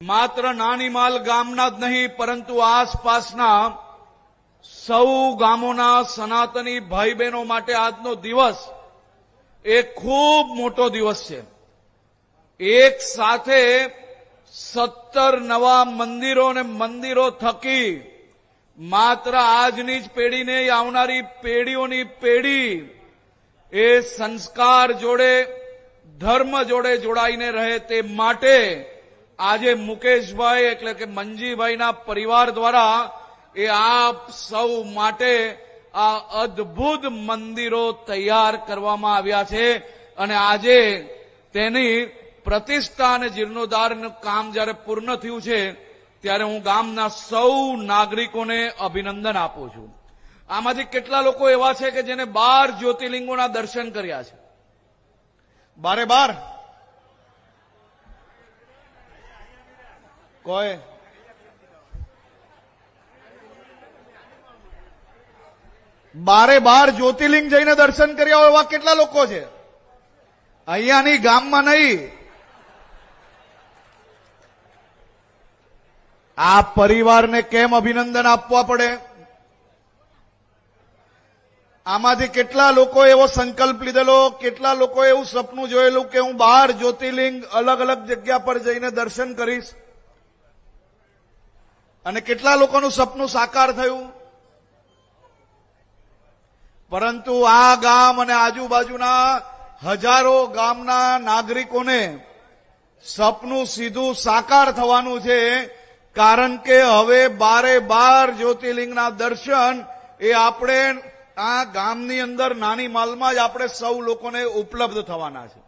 માત્ર નાનીમાલ ગામના જ નહીં પરંતુ આસપાસના સૌ ગામોના સનાતની ભાઈ બહેનો માટે આજનો દિવસ એ ખૂબ મોટો દિવસ છે. એક સાથે 17 નવા મંદિરો અને મંદિરો થકી માત્ર આજની જ પેઢી નહીં, આવનારી પેઢીઓની પેઢી એ સંસ્કાર જોડે, ધર્મ જોડે જોડાઈને રહે તે માટે આજે મુકેશભાઈ એટલે કે મંજીભાઈના પરિવાર દ્વારા એ આપ સૌ માટે આ અદ્ભુત મંદિરો તૈયાર કરવામાં આવ્યા છે. અને આજે તેની પ્રતિષ્ઠા અને જીર્ણોદ્ધારનું કામ જ્યારે પૂર્ણ થયું છે ત્યારે હું ગામના સૌ નાગરિકોને અભિનંદન આપું છું. આમાંથી કેટલા લોકો એવા છે કે જેને 12 જ્યોતિર્લિંગોના દર્શન કર્યા છે? 12 કોઈ 12 જ્યોતિર્લિંગ જઈને દર્શન કર્યા હોય એવા કેટલા લોકો છે? અહીંયાની ગામમાં નહીં. આ પરિવારને કેમ અભિનંદન આપવા પડે? આમાંથી કેટલા લોકો એવો સંકલ્પ લીધેલો, કેટલા લોકો એવું સપનું જોયેલું કે હું 12 જ્યોતિર્લિંગ અલગ અલગ જગ્યા પર જઈને દર્શન કરીશ? અને કેટલા લોકોનું સપનું સાકાર થયું? પરંતુ આ ગામ અને આજુબાજુના હજારો ગામના નાગરિકોને સપનું સીધું સાકાર થવાનું છે. કારણ કે હવે 12 જ્યોતિર્લિંગના દર્શન એ આપણે આ ગામની અંદર નાની માલમાં જ આપણે સૌ લોકોને ઉપલબ્ધ થવાના છે.